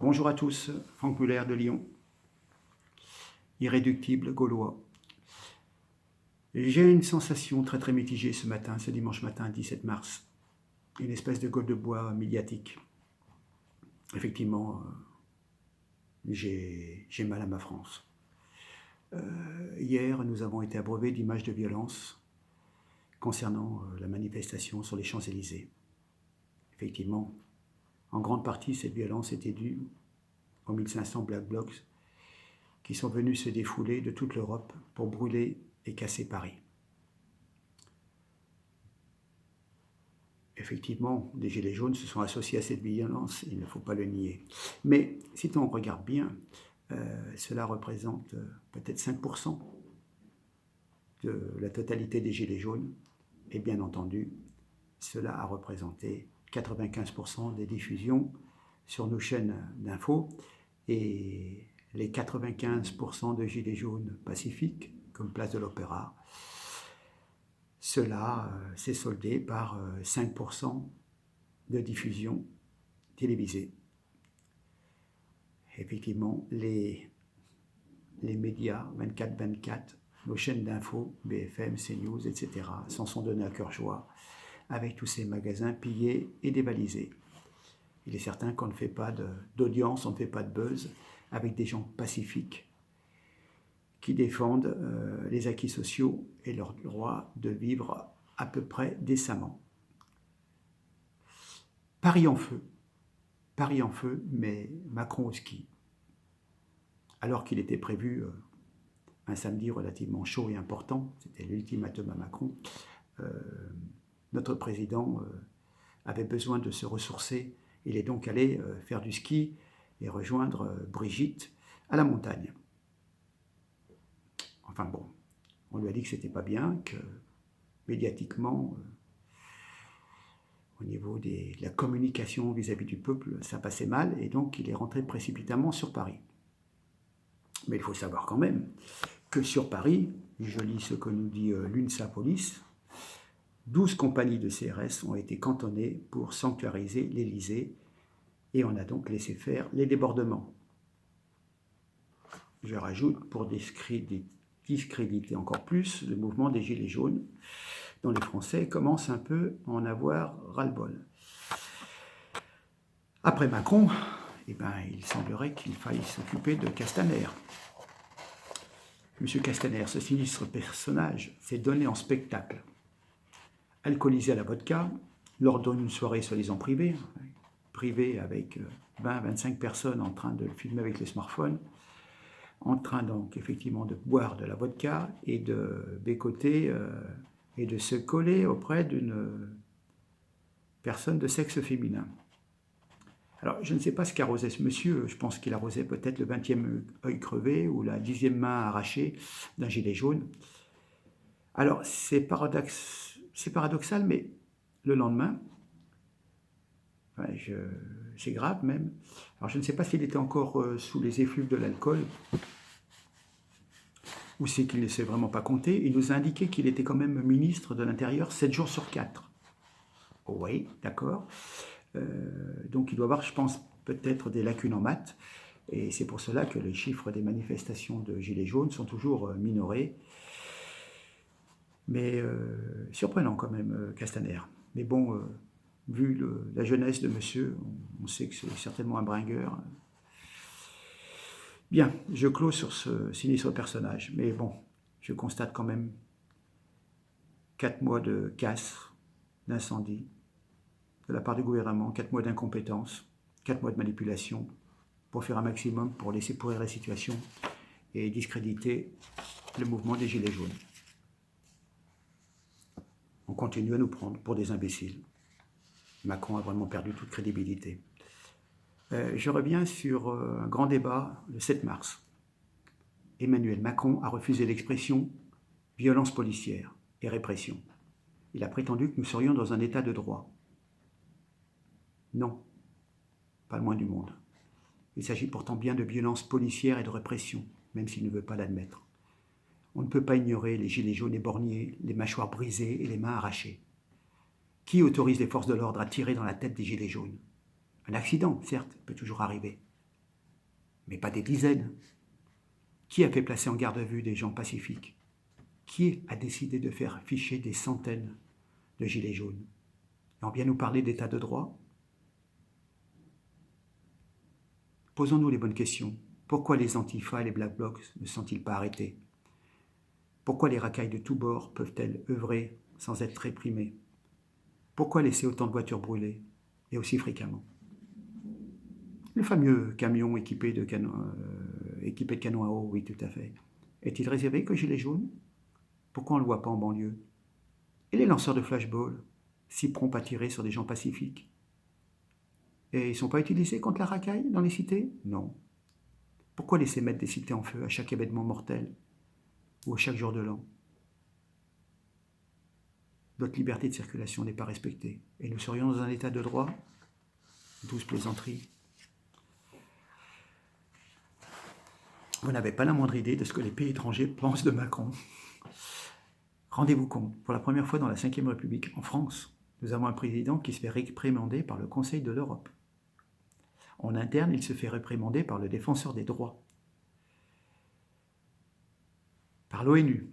Bonjour à tous, Franck Muller de Lyon, irréductible gaulois. J'ai une sensation très mitigée ce matin, ce dimanche matin 17 mars. Une espèce de gueule de bois médiatique. Effectivement, j'ai mal à ma France. Hier, nous avons été abreuvés d'images de violence concernant la manifestation sur les Champs-Élysées. Effectivement, en grande partie, cette violence était due aux 1500 Black Blocs qui sont venus se défouler de toute l'Europe pour brûler et casser Paris. Effectivement, les Gilets jaunes se sont associés à cette violence, il ne faut pas le nier. Mais si on regarde bien, cela représente peut-être 5% de la totalité des Gilets jaunes. Et bien entendu, cela a représenté 95% des diffusions sur nos chaînes d'infos. Et les 95% de Gilets jaunes pacifiques, comme Place de l'Opéra, cela s'est soldé par 5% de diffusion télévisée. Effectivement, les médias 24/24, nos chaînes d'infos, BFM, CNews, etc., s'en sont donnés à cœur joie avec tous ces magasins pillés et dévalisés. Il est certain qu'on ne fait pas d'audience, on ne fait pas de buzz avec des gens pacifiques qui défendent les acquis sociaux et leur droit de vivre à peu près décemment. Paris en feu, mais Macron au ski. Alors qu'il était prévu un samedi relativement chaud et important, c'était l'ultimatum à Macron, notre président avait besoin de se ressourcer. Il est donc allé faire du ski et rejoindre Brigitte à la montagne. Enfin bon, on lui a dit que c'était pas bien, que médiatiquement, au niveau de la communication vis-à-vis du peuple, ça passait mal, et donc il est rentré précipitamment sur Paris. Mais il faut savoir quand même que sur Paris, je lis ce que nous dit l'UNSA Police, 12 compagnies de CRS ont été cantonnées pour sanctuariser l'Élysée, et on a donc laissé faire les débordements. Je rajoute, pour discréditer encore plus le mouvement des Gilets jaunes, dont les Français commencent un peu à en avoir ras-le-bol. Après Macron, il semblerait qu'il faille s'occuper de Castaner. Monsieur Castaner, ce sinistre personnage, s'est donné en spectacle. Alcoolisé à la vodka, lors d'une soirée soi-disant privée avec 20-25 personnes en train de le filmer avec les smartphones, en train donc effectivement de boire de la vodka et de bécoter et de se coller auprès d'une personne de sexe féminin. Alors, je ne sais pas ce qu'arrosait ce monsieur, je pense qu'il arrosait peut-être le 20e œil crevé ou la 10e main arrachée d'un gilet jaune. Alors, c'est paradoxal, mais le lendemain, c'est grave même. Alors, je ne sais pas s'il était encore sous les effluves de l'alcool ou c'est qu'il ne s'est vraiment pas compté. Il nous a indiqué qu'il était quand même ministre de l'Intérieur 7 jours sur 4. Oh oui, d'accord. Donc il doit avoir, je pense, peut-être des lacunes en maths. Et c'est pour cela que les chiffres des manifestations de Gilets jaunes sont toujours minorés. Mais surprenant quand même, Castaner. Mais bon, vu la jeunesse de monsieur, on sait que c'est certainement un bringueur. Bien, je clôt sur ce sinistre personnage. Mais bon, je constate quand même 4 mois de casse, d'incendie, de la part du gouvernement, 4 mois d'incompétence, 4 mois de manipulation, pour faire un maximum pour laisser pourrir la situation et discréditer le mouvement des Gilets jaunes. On continue à nous prendre pour des imbéciles. Macron a vraiment perdu toute crédibilité. Je reviens sur un grand débat le 7 mars. Emmanuel Macron a refusé l'expression « violence policière » et « répression ». Il a prétendu que nous serions dans un état de droit. Non, pas le moins du monde. Il s'agit pourtant bien de violence policière et de répression, même s'il ne veut pas l'admettre. On ne peut pas ignorer les gilets jaunes éborgnés, les mâchoires brisées et les mains arrachées. Qui autorise les forces de l'ordre à tirer dans la tête des gilets jaunes? Un accident, certes, peut toujours arriver. mais pas des dizaines. Qui a fait placer en garde à vue des gens pacifiques? Qui a décidé de faire ficher des centaines de gilets jaunes? Et on vient nous parler d'état de droit? Posons-nous les bonnes questions. Pourquoi les Antifa et les Black Blocs ne sont-ils pas arrêtés? Pourquoi les racailles de tous bords peuvent-elles œuvrer sans être réprimées? Pourquoi laisser autant de voitures brûler, et aussi fréquemment? Le fameux camion équipé de canons à eau, oui, tout à fait. Est-il réservé qu'aux gilets jaunes? Pourquoi on ne le voit pas en banlieue? Et les lanceurs de flashball, si prompts à tirer sur des gens pacifiques? Et ils ne sont pas utilisés contre la racaille dans les cités? Non. Pourquoi laisser mettre des cités en feu à chaque événement mortel ou à chaque jour de l'an? Notre liberté de circulation n'est pas respectée. Et nous serions dans un état de droit? Douce plaisanterie. Vous n'avez pas la moindre idée de ce que les pays étrangers pensent de Macron. Rendez-vous compte, pour la première fois dans la Ve République, en France, nous avons un président qui se fait réprimander par le Conseil de l'Europe. En interne, il se fait réprimander par le défenseur des droits. Par l'ONU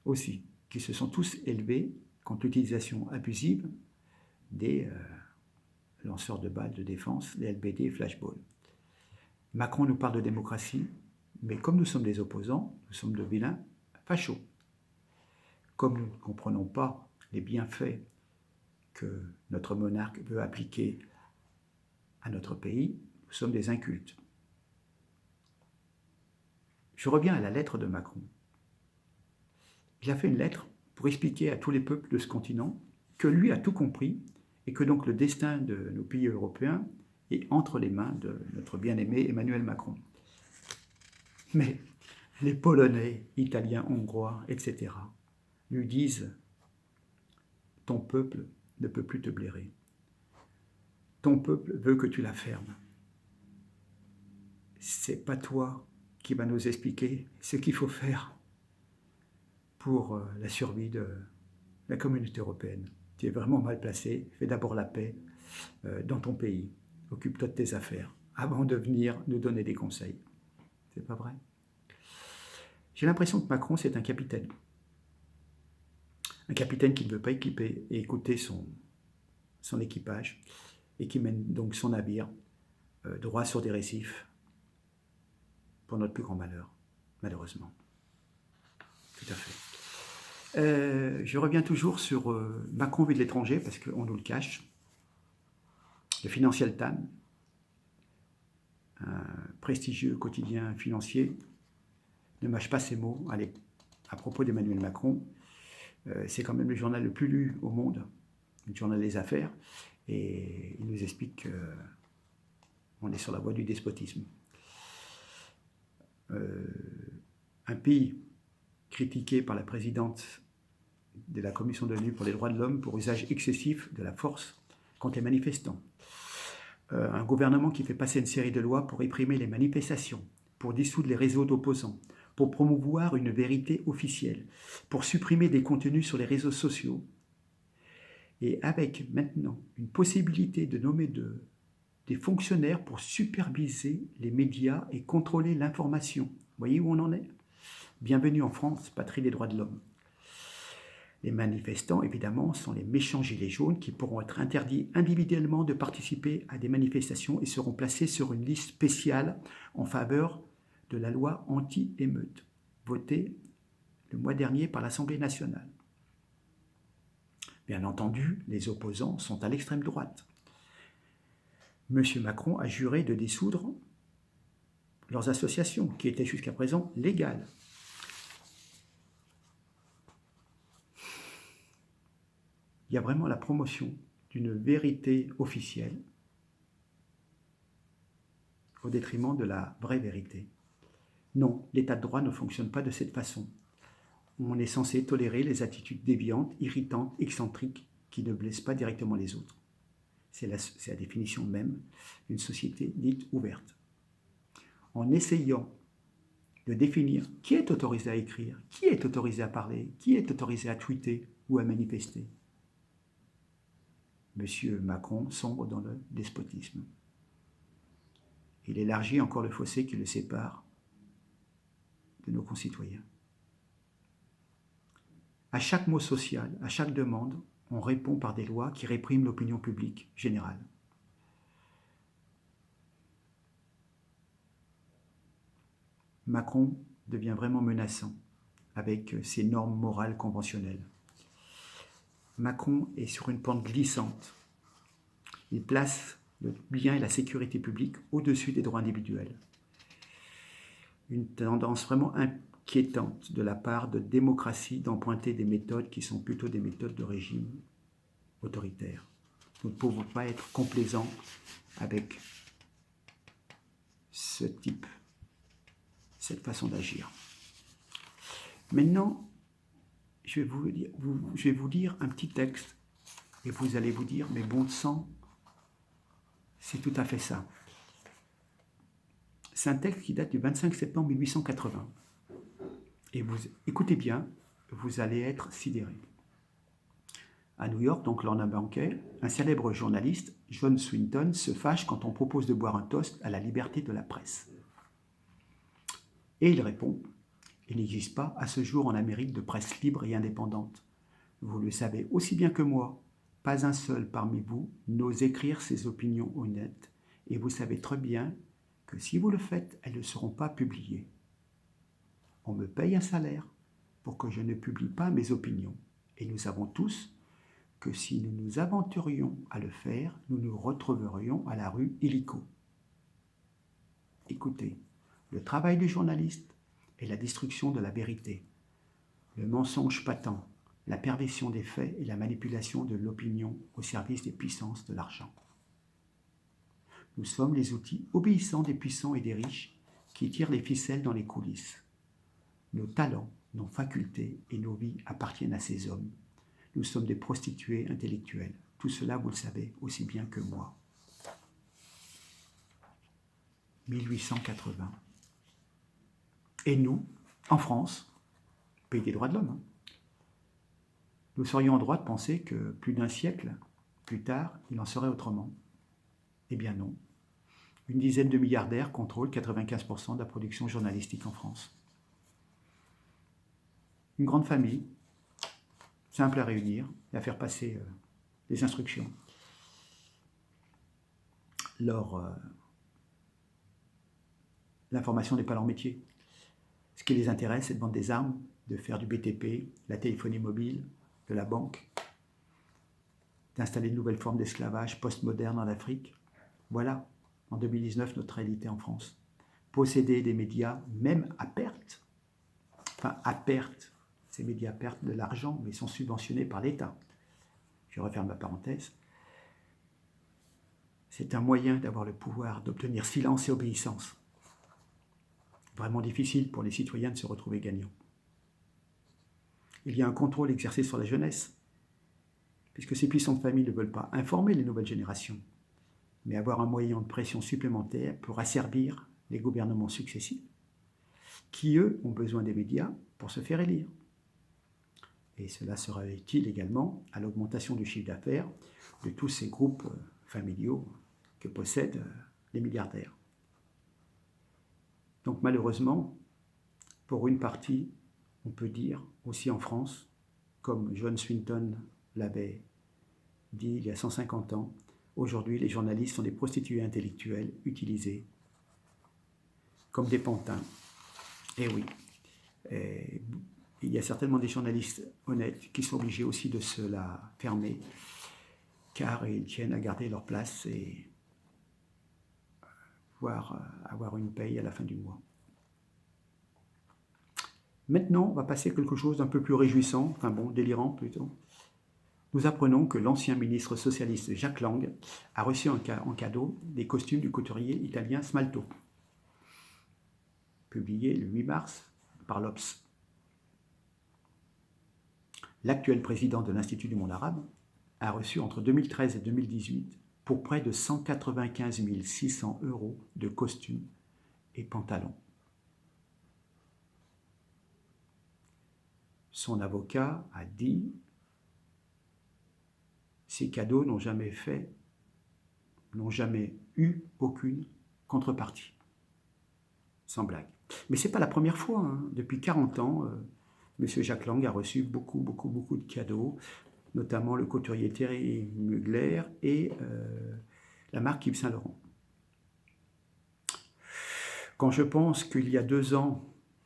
aussi, qui se sont tous élevés contre l'utilisation abusive des lanceurs de balles de défense, les LBD et flashball. Macron nous parle de démocratie, mais comme nous sommes des opposants, nous sommes de vilains fachos. Comme nous ne comprenons pas les bienfaits que notre monarque veut appliquer à notre pays, nous sommes des incultes. Je reviens à la lettre de Macron. Il a fait une lettre pour expliquer à tous les peuples de ce continent que lui a tout compris et que donc le destin de nos pays européens est entre les mains de notre bien-aimé Emmanuel Macron. Mais les Polonais, Italiens, Hongrois, etc. lui disent « Ton peuple ne peut plus te blairer. Ton peuple veut que tu la fermes. C'est pas toi qui va nous expliquer ce qu'il faut faire pour la survie de la communauté européenne. Tu es vraiment mal placé. Fais d'abord la paix dans ton pays. Occupe-toi de tes affaires avant de venir nous donner des conseils. » C'est pas vrai? J'ai l'impression que Macron, c'est un capitaine. Un capitaine qui ne veut pas équiper et écouter son équipage et qui mène donc son navire droit sur des récifs pour notre plus grand malheur, malheureusement. Tout à fait. Je reviens toujours sur Macron vu de l'étranger parce qu'on nous le cache. Le Financial Times, un prestigieux quotidien financier, ne mâche pas ses mots à propos d'Emmanuel Macron. C'est quand même le journal le plus lu au monde, le journal des affaires, et il nous explique qu'on est sur la voie du despotisme. Un pays critiqué par la présidente de la Commission de l'ONU pour les droits de l'homme pour usage excessif de la force contre les manifestants. Un gouvernement qui fait passer une série de lois pour réprimer les manifestations, pour dissoudre les réseaux d'opposants, pour promouvoir une vérité officielle, pour supprimer des contenus sur les réseaux sociaux, et avec maintenant une possibilité de nommer des fonctionnaires pour superviser les médias et contrôler l'information. Vous voyez où on en est? Bienvenue en France, patrie des droits de l'homme. Les manifestants, évidemment, sont les méchants gilets jaunes qui pourront être interdits individuellement de participer à des manifestations et seront placés sur une liste spéciale en faveur de la loi anti-émeute, votée le mois dernier par l'Assemblée nationale. Bien entendu, les opposants sont à l'extrême droite. M. Macron a juré de dissoudre leurs associations, qui étaient jusqu'à présent légales. Il y a vraiment la promotion d'une vérité officielle au détriment de la vraie vérité. Non, l'état de droit ne fonctionne pas de cette façon. On est censé tolérer les attitudes déviantes, irritantes, excentriques, qui ne blessent pas directement les autres. C'est la définition même d'une société dite ouverte. En essayant de définir qui est autorisé à écrire, qui est autorisé à parler, qui est autorisé à tweeter ou à manifester, M. Macron sombre dans le despotisme. Il il élargit encore le fossé qui le sépare de nos concitoyens. À chaque mot social, à chaque demande, on répond par des lois qui répriment l'opinion publique générale. Macron devient vraiment menaçant avec ses normes morales conventionnelles. Macron est sur une pente glissante. Il place le bien et la sécurité publique au-dessus des droits individuels. Une tendance vraiment inquiétante de la part de démocratie d'emprunter des méthodes qui sont plutôt des méthodes de régime autoritaire. Nous ne pouvons pas être complaisants avec ce type, cette façon d'agir. Maintenant, je vais vous lire un petit texte et vous allez vous dire, mais bon sang, c'est tout à fait ça. C'est un texte qui date du 25 septembre 1880. Et vous écoutez bien, vous allez être sidérés. À New York, donc lors d'un banquet, un célèbre journaliste, John Swinton, se fâche quand on propose de boire un toast à la liberté de la presse. Et il répond, il n'existe pas à ce jour en Amérique de presse libre et indépendante. Vous le savez aussi bien que moi, pas un seul parmi vous n'ose écrire ses opinions honnêtes, et vous savez très bien que si vous le faites, elles ne seront pas publiées. On me paye un salaire pour que je ne publie pas mes opinions, et nous savons tous que si nous nous aventurions à le faire, nous nous retrouverions à la rue illico. Écoutez, le travail du journaliste est la destruction de la vérité, le mensonge patent, la perversion des faits et la manipulation de l'opinion au service des puissances de l'argent. Nous sommes les outils obéissants des puissants et des riches qui tirent les ficelles dans les coulisses. Nos talents, nos facultés et nos vies appartiennent à ces hommes. Nous sommes des prostituées intellectuelles. Tout cela, vous le savez aussi bien que moi. 1880. Et nous, en France, pays des droits de l'homme, nous serions en droit de penser que plus d'un siècle plus tard, il en serait autrement. Eh bien non. Une dizaine de milliardaires contrôlent 95% de la production journalistique en France. Une grande famille, simple à réunir et à faire passer les instructions. L'information n'est pas leur métier. Ce qui les intéresse, c'est de vendre des armes, de faire du BTP, la téléphonie mobile, de la banque, d'installer de nouvelles formes d'esclavage post-moderne en Afrique. Voilà, en 2019, notre réalité en France. Posséder des médias, même à perte, ces médias perdent de l'argent, mais sont subventionnés par l'État. Je referme ma parenthèse. C'est un moyen d'avoir le pouvoir d'obtenir silence et obéissance. Vraiment difficile pour les citoyens de se retrouver gagnants. Il y a un contrôle exercé sur la jeunesse, puisque ces puissantes familles ne veulent pas informer les nouvelles générations, mais avoir un moyen de pression supplémentaire pour asservir les gouvernements successifs, qui, eux, ont besoin des médias pour se faire élire. Et cela sera utile également à l'augmentation du chiffre d'affaires de tous ces groupes familiaux que possèdent les milliardaires. Donc malheureusement, pour une partie, on peut dire aussi en France, comme John Swinton l'avait dit il y a 150 ans, aujourd'hui les journalistes sont des prostituées intellectuelles utilisées comme des pantins. Et oui, il y a certainement des journalistes honnêtes qui sont obligés aussi de se la fermer, car ils tiennent à garder leur place et pouvoir avoir une paye à la fin du mois. Maintenant, on va passer à quelque chose d'un peu plus réjouissant, délirant plutôt. Nous apprenons que l'ancien ministre socialiste Jacques Lang a reçu en cadeau des costumes du couturier italien Smalto, publié le 8 mars par l'Obs. L'actuel président de l'Institut du monde arabe a reçu entre 2013 et 2018 pour près de 195 600 € de costumes et pantalons. Son avocat a dit « Ces cadeaux n'ont jamais eu aucune contrepartie. Sans blague. Mais ce n'est pas la première fois. Hein. Depuis 40 ans, M. Jack Lang a reçu beaucoup de cadeaux, notamment le couturier Thierry Mugler et la marque Yves Saint Laurent. Quand je pense qu'il y a 2 ans,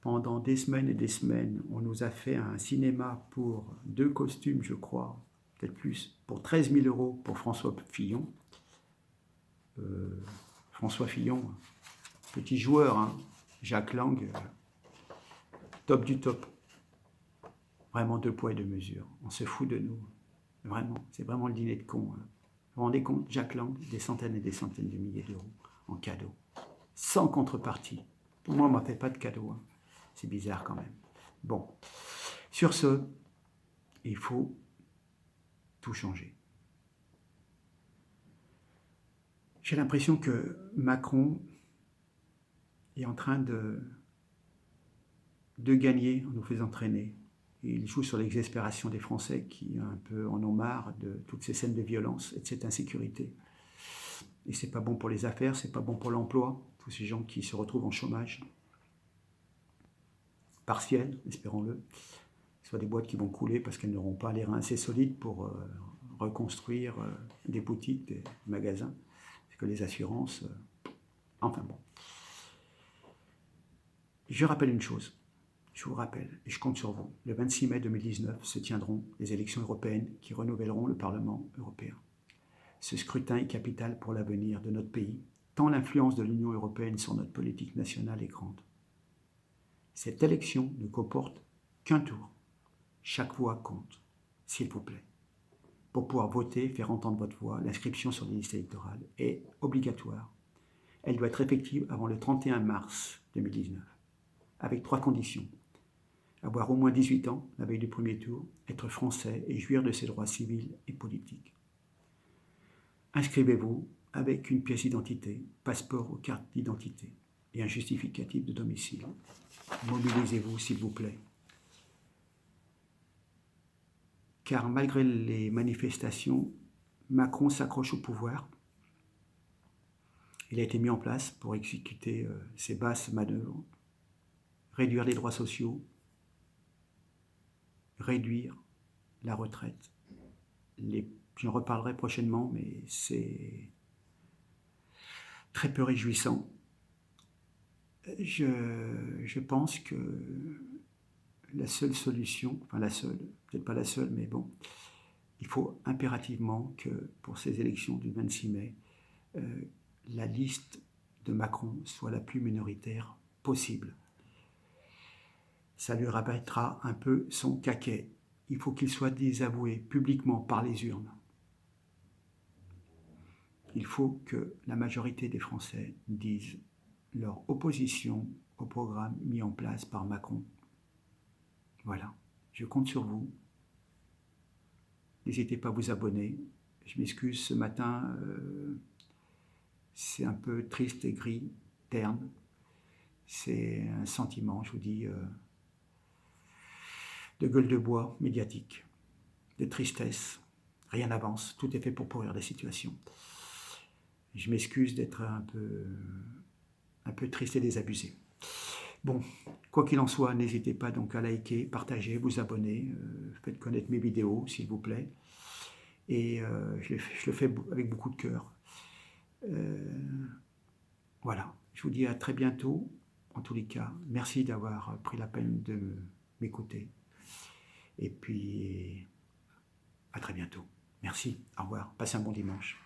pendant des semaines et des semaines, on nous a fait un cinéma pour 2 costumes, je crois, peut-être plus, pour 13 000 € pour François Fillon. François Fillon, petit joueur, hein. Jack Lang, top du top. Vraiment 2 poids et 2 mesures. On se fout de nous. Vraiment, c'est vraiment le dîner de con. Hein. Vous vous rendez compte, Jack Lang, des centaines et des centaines de milliers d'euros en cadeau. Sans contrepartie. Pour moi, on ne m'a fait pas de cadeau. Hein. C'est bizarre quand même. Bon, sur ce, il faut tout changer. J'ai l'impression que Macron est en train de gagner en nous faisant traîner. Il joue sur l'exaspération des Français qui un peu en ont marre de toutes ces scènes de violence et de cette insécurité. Et c'est pas bon pour les affaires, c'est pas bon pour l'emploi, tous ces gens qui se retrouvent en chômage partiel, espérons-le, soit des boîtes qui vont couler parce qu'elles n'auront pas les reins assez solides pour reconstruire des boutiques, des magasins, parce que les assurances, enfin bon. Je rappelle une chose, je vous rappelle, et je compte sur vous, le 26 mai 2019 se tiendront les élections européennes qui renouvelleront le Parlement européen. Ce scrutin est capital pour l'avenir de notre pays, tant l'influence de l'Union européenne sur notre politique nationale est grande. Cette élection ne comporte qu'un tour. Chaque voix compte, s'il vous plaît. Pour pouvoir voter, faire entendre votre voix, l'inscription sur les listes électorales est obligatoire. Elle doit être effective avant le 31 mars 2019, avec 3 conditions. Avoir au moins 18 ans, la veille du premier tour, être français et jouir de ses droits civils et politiques. Inscrivez-vous avec une pièce d'identité, passeport ou carte d'identité et un justificatif de domicile. Mobilisez-vous, s'il vous plaît. Car malgré les manifestations, Macron s'accroche au pouvoir. Il a été mis en place pour exécuter ses basses manœuvres, réduire les droits sociaux, réduire la retraite. J'en reparlerai prochainement, mais c'est très peu réjouissant. Je pense que la seule solution, enfin la seule, peut-être pas la seule, mais bon, il faut impérativement que pour ces élections du 26 mai, la liste de Macron soit la plus minoritaire possible. Ça lui rabattra un peu son caquet. Il faut qu'il soit désavoué publiquement par les urnes. Il faut que la majorité des Français disent leur opposition au programme mis en place par Macron. Voilà, je compte sur vous. N'hésitez pas à vous abonner. Je m'excuse, ce matin, c'est un peu triste et gris, terne. C'est un sentiment, je vous dis, de gueule de bois médiatique, de tristesse. Rien n'avance, tout est fait pour pourrir la situation. Je m'excuse d'être un peu triste et désabusé. Bon, quoi qu'il en soit, n'hésitez pas donc à liker, partager, vous abonner, faites connaître mes vidéos, s'il vous plaît. Et je le fais avec beaucoup de cœur. Voilà, je vous dis à très bientôt. En tous les cas, merci d'avoir pris la peine de m'écouter. Et puis, à très bientôt. Merci, au revoir, passez un bon dimanche.